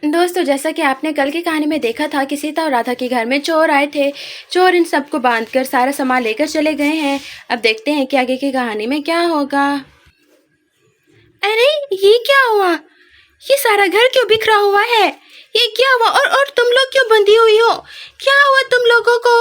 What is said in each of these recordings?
दोस्तों, जैसा कि आपने कल की कहानी में देखा था कि सीता और राधा के घर में चोर आए थे। चोर इन सबको बांधकर सारा सामान लेकर चले गए हैं। अब देखते हैं कि आगे की कहानी में क्या होगा। अरे ये क्या हुआ? ये सारा घर क्यों बिखरा हुआ है? ये क्या हुआ? और तुम लोग क्यों बंधी हुई हो? क्या हुआ तुम लोगों को?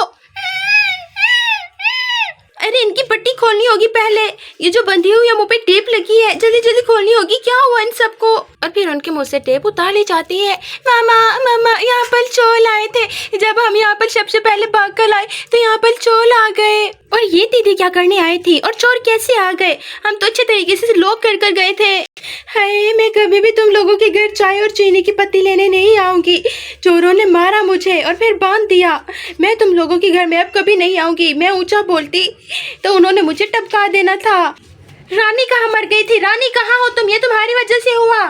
अरे इनकी पट्टी खोलनी होगी पहले। ये जो बंधी हुई है मुंह पे टेप लगी है, जल्दी जल्दी खोलनी होगी। क्या हुआ इन सबको? और फिर उनके मुंह से टेप उतार ली जाती है। मामा मामा, यहाँ पर चोर आए थे। जब हम यहाँ पर सबसे पहले भाग कर आए तो यहाँ पर चोर आ गए। और ये दीदी क्या करने आई थी और चोर कैसे आ गए? हम तो अच्छे तरीके से लॉक कर गए थे। हाय, मैं कभी भी तुम लोगों के घर चाय और चीनी की पत्ती लेने नहीं आऊंगी। चोरों ने मारा मुझे और फिर बांध दिया। मैं तुम लोगों के घर में अब कभी नहीं आऊंगी। मैं ऊंचा बोलती तो उन्होंने मुझे टपका देना था। रानी कहाँ मर गई थी? रानी कहाँ हो तुम? ये तुम्हारी वजह से हुआ।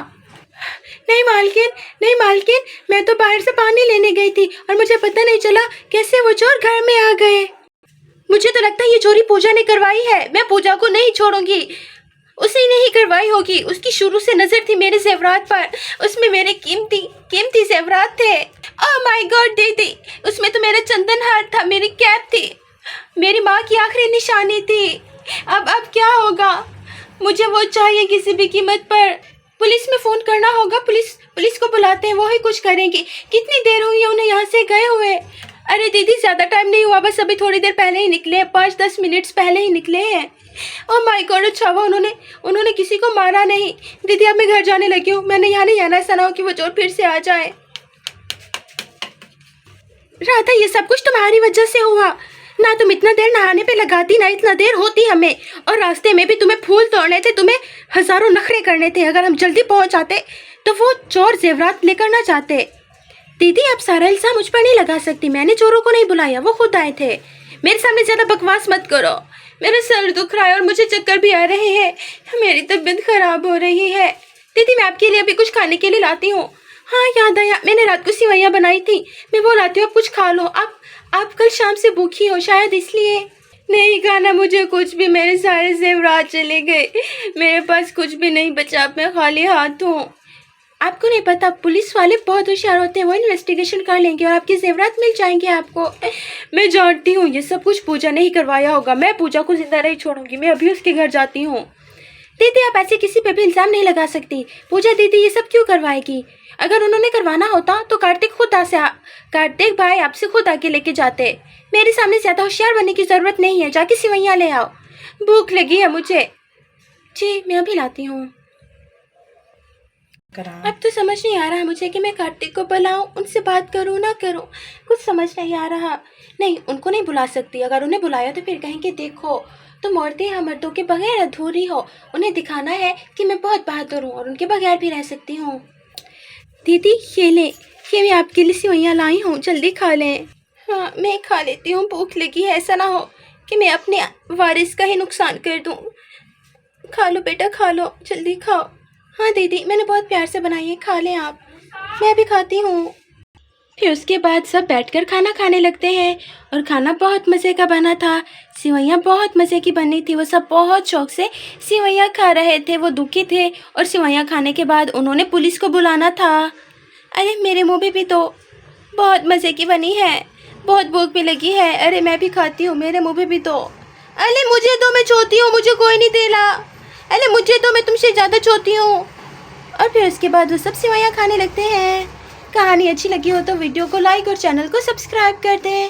नहीं मालकिन, नहीं मालकिन, मैं तो बाहर से पानी लेने गई थी और मुझे पता नहीं चला कैसे वो चोर घर में आ गए। मुझे तो लगता है ये चोरी पूजा ने करवाई है। मैं पूजा को नहीं छोड़ूंगी। उसी ने ही करवाई होगी। उसकी शुरू से नजर थी मेरे जेवरात पर। उसमें मेरे कीमती जेवरात थे। ओह माय गॉड दीदी, उसमें तो मेरा चंदन हार था, मेरी कैप थी, मेरी माँ की आखिरी निशानी थी। अब क्या होगा? मुझे वो चाहिए किसी भी कीमत पर। पुलिस में फ़ोन करना होगा। पुलिस को बुलाते हैं, वो ही कुछ करेंगे। कितनी देर हुई है उन्हें यहाँ से गए हुए? अरे दीदी ज़्यादा टाइम नहीं हुआ, बस अभी थोड़ी देर पहले ही निकले हैं, 5-10 मिनट्स पहले ही निकले हैं। ओह माय गॉड, अच्छा हुआ उन्होंने किसी को मारा नहीं। दीदी अब मैं घर जाने लगी हूँ। मैंने यहाँ नहीं आना, ऐसा ना हो कि वो चोर फिर से आ जाए। राधा, ये सब कुछ तुम्हारी वजह से हुआ ना। तुम इतना देर नहाने पे लगाती ना, इतना देर होती हमें। और रास्ते में भी तुम्हें फूल तोड़ने थे, तुम्हें हजारों नखरे करने थे। अगर हम जल्दी पहुंच आते तो वो चोर जेवरात लेकर ना जाते। दीदी अब सारा इल्जाम मुझ पर नहीं लगा सकती। मैंने चोरों को नहीं बुलाया, वो खुद आए थे। मेरे सामने ज्यादा बकवास मत करो। मेरा सर दुख रहा है और मुझे चक्कर भी आ रहे हैं। मेरी तबीयत खराब हो रही है। दीदी मैं आपके लिए अभी कुछ खाने के लिए लाती हूँ। हाँ याद आया, मैंने रात को सिवैयाँ बनाई थी, मैं वो लाती हूँ, आप कुछ खा लो। आप कल शाम से भूखी हो शायद इसलिए। नहीं खाना मुझे कुछ भी, मेरे सारे जेवरात चले गए। मेरे पास कुछ भी नहीं बचा, अब मैं खाली हाथ हूँ। आपको नहीं पता, पुलिस वाले बहुत होशियार होते हैं। वो इन्वेस्टिगेशन कर लेंगे और आपके जेवरात मिल जाएंगे आपको। मैं जानती हूँ ये सब कुछ पूजा ने ही करवाया होगा। मैं पूजा को जिंदा नहीं छोड़ूंगी। मैं अभी उसके घर जाती हूँ। दीदी आप ऐसे किसी पे भी इल्ज़ाम नहीं लगा सकती। पूजा दीदी ये सब क्यों करवाएगी? अगर उन्होंने करवाना होता तो कार्तिक भाई आपसे खुद आके लेके जाते। मेरे सामने ज़्यादा होशियार बनने की ज़रूरत नहीं है। जाके सिवैयाँ ले आओ, भूख लगी है मुझे। जी मैं अभी लाती हूँ। अब तो समझ नहीं आ रहा है मुझे कि मैं कार्तिक को बुलाऊं, उनसे बात करूं ना करूं, कुछ समझ नहीं आ रहा। नहीं, उनको नहीं बुला सकती। अगर उन्हें बुलाया तो फिर कहेंगे देखो तुम औरतें हम मर्दों के बगैर अधूरी हो। उन्हें दिखाना है कि मैं बहुत बहादुर हूँ और उनके बगैर भी रह सकती हूँ। दीदी ये ले, ये मैं आपके लिए सिवैयाँ लाई हूँ, जल्दी खा लें। हाँ मैं खा लेती हूँ, भूख लगी है। ऐसा ना हो कि मैं अपने वारिस का ही नुकसान कर दूँ। खा लो बेटा, खा लो, जल्दी खाओ। हाँ दीदी मैंने बहुत प्यार से बनाई है, खा लें आप। मैं भी खाती हूँ। फिर उसके बाद सब बैठकर खाना खाने लगते हैं और खाना बहुत मज़े का बना था। सिवैयाँ बहुत मज़े की बनी थी। वो सब बहुत शौक से सिवैयाँ खा रहे थे। वो दुखी थे और सिवैयाँ खाने के बाद उन्होंने पुलिस को बुलाना था। अरे मेरे मुँह में भी तो बहुत मज़े की बनी है, बहुत भूख भी लगी है। अरे मैं भी खाती हूँ, मेरे मुँह में भी तो। अरे मुझे तो, मैं छोटी हूँ, मुझे कोई नहीं देला। अरे मुझे तो, मैं तुमसे ज़्यादा छोटी हूँ। और फिर उसके बाद वो सब सिवैयाँ खाने लगते हैं। कहानी अच्छी लगी हो तो वीडियो को लाइक और चैनल को सब्सक्राइब कर दें।